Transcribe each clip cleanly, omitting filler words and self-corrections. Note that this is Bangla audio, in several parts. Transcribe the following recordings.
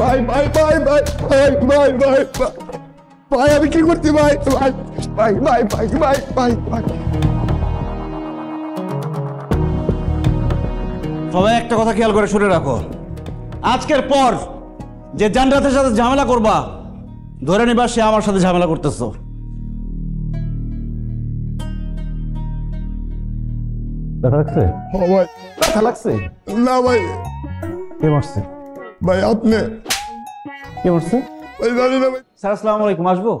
ভাই ভাই ভাই ভাই ভাই ভাই ভাই ভাই আমি কি করছি ভাই ভাই ভাই ভাই ভাই ভাই ভাই ভাই। সবাই একটা কথা খেয়াল করে শুনে রাখো, আজকের পর যে জান্নাতের সাথে ঝামেলা করবা ধরে নিবা সে আমার সাথে ঝামেলা করতেছো। ব্যথা লাগছে? ও ভাই ব্যথা লাগছে? না ভাই। কে মারছে? ভাই আপনি। কে মারছে? ভাই জানি না ভাই। স্যার আসসালামু আলাইকুম, আসবো?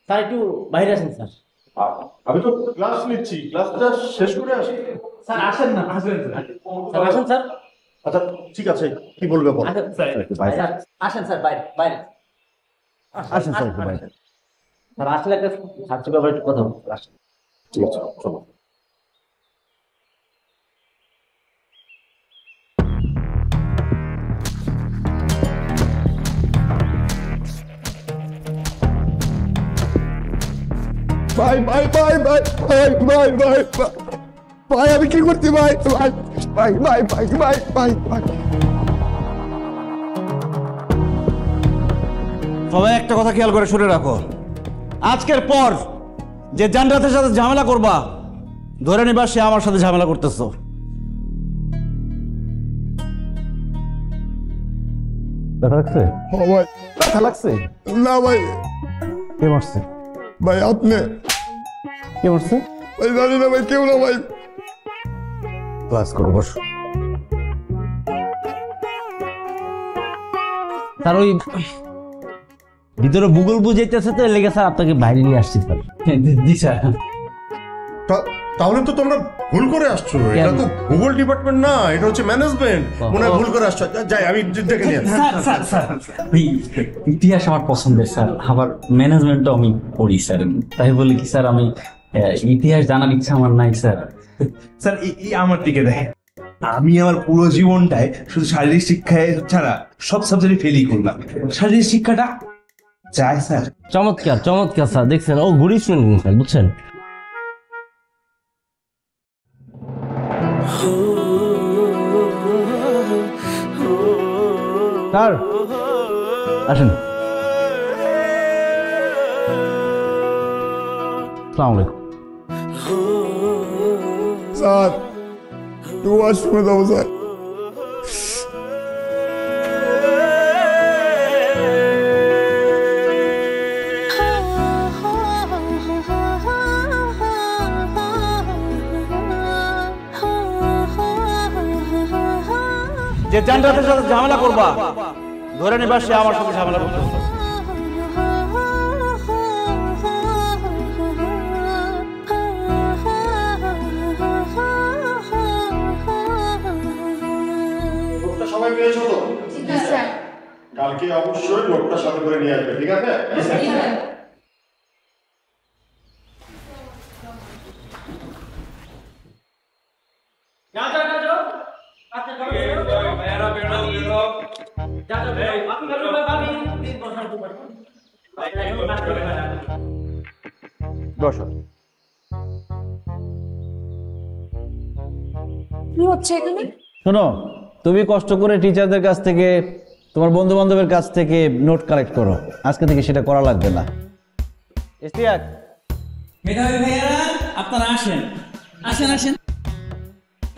স্যার একটু বাইরে আসেন স্যার। আমি তো ক্লাস নিচ্ছি, ক্লাসটা শেষ করে আসি। স্যার আসেন না, আসেন স্যার, আসেন স্যার। আচ্ছা ঠিক আছে, কি বলবে বল। স্যার আসেন স্যার, বাইরে বাইরে আসেন স্যার, একটু বাইরে। স্যার আসলে একটা ছাত্রের ব্যাপারে একটু কথা বলতে আসেন। ঠিক আছে চলো। ভাই ভাই ভাই ভাই ভাই ভাই ভাই ভাই আমি কি করছি ভাই ভাই ভাই ভাই ভাই ভাই ভাই ভাই। সবাই একটা কথা খেয়াল করে শুনে রাখো, আজকের পর যে জান্নাতের সাথে ঝামেলা করবা ধরে নিবা সে আমার সাথে ঝামেলা করতেছো। ব্যথা লাগছে? ও ভাই ব্যথা লাগছে? না ভাই। কে মারছে? ভাই আপনি। কে মারছে? ভাই জানি না ভাই, কেউ না ভাই। ক্লাস করো, বসো। স্যার ওই ভিতরে ভূগোল বুঝাইতেছে তো, লেগে স্যার আপনাকে বাইরে নিয়ে আসছি স্যার। জি স্যার। তাহলে তো তোমরা ভুল করে আসছো, এটা তো ভূগোল ডিপার্টমেন্ট না, এটা হচ্ছে ম্যানেজমেন্ট। মনে হয় ভুল করে আসছো। যাই আমি দেখে নিয়ে আসি। স্যার স্যার স্যার ওই ইতিহাস আমার পছন্দের স্যার, আবার ম্যানেজমেন্টও আমি পড়ি স্যার, তাই বলি কি স্যার আমি ইতিহাস জানার ইচ্ছা আমার নাই স্যার। স্যার এই আমার দিকে দেখেন, আমি আমার পুরো জীবনটায় শুধু শারীরিক শিক্ষায় ছাড়া সব সাবজেক্টে ফেলই করলাম। শারীরিক শিক্ষাটা চাই স্যার। চমৎকার চমৎকার স্যার, দেখছেন ও গুড স্টুডেন্ট স্যার, বুঝছেন। স্যার আসেন। আসসালামু আলাইকুম। স্যার একটু ওয়াশরুমে যাবো স্যার। যে জান্নাতের সাথে ঝামেলা করবা ধরে নিবা সে আমার সাথে ঝামেলা করতেছো। নোটটা সবাই পেয়েছো তো? জি স্যার। কালকে অবশ্যই নোটটা সাথে করে নিয়ে আসবে, ঠিক আছে? জি স্যার। বসো। কি হচ্ছে এখানে? শোনো, তুমি কষ্ট করে টিচারদের কাছ থেকে, তোমার বন্ধু বান্ধবের কাছ থেকে নোট কালেক্ট করো, আজকে থেকে সেটা করা লাগবে না। ইশতিয়াক, মেধাবী ভাইয়ারা আপনারা আসেন আসেন আসেন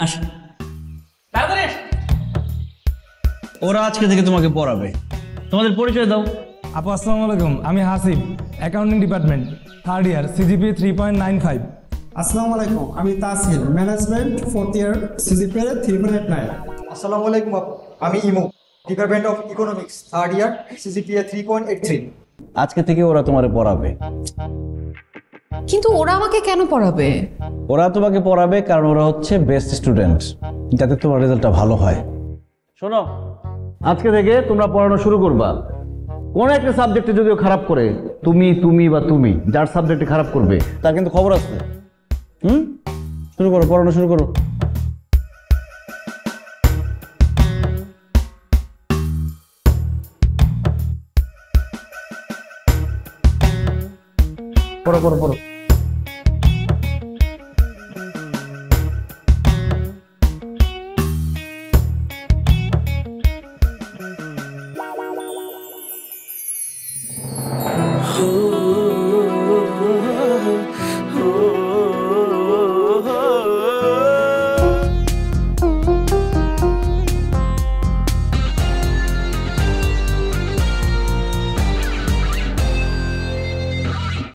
আসেন, তাড়াতাড়ি আসেন। ওরা আজকে থেকে তোমাকে পড়াবে, তোমাদের পরিচয় দাও। আপু আসসালামু আলাইকুম, আমি হাসিব, অ্যাকাউন্টিং ডিপার্টমেন্ট, 3rd ইয়ার, সিজিপিএ 3.95। আসসালামু আলাইকুম, আমি তাসির, ম্যানেজমেন্ট 4th ইয়ার, সিজিপিএ 3.89। আসসালামু আলাইকুম আপু, আমি ইমু, department of economics 3rd year, CGPA 3.83। আজকে থেকে ওরা তোমারে পড়াবে। কিন্তু ওরা আমাকে কেন পড়াবে? ওরা তোমাকে পড়াবে কারণ ওরা হচ্ছে বেস্ট স্টুডেন্ট, যাতে তোমার রেজাল্টটা ভালো হয়। শোনো, আজকে থেকে তোমরা পড়ানো শুরু করবা। কোন একটা সাবজেক্টে যদিও খারাপ করে, তুমি বা তুমি যার সাবজেক্টে খারাপ করবে তার কিন্তু খবর আছে। শুরু করো, পড়ানো শুরু করো। পড়ো পড়ো পড়ো।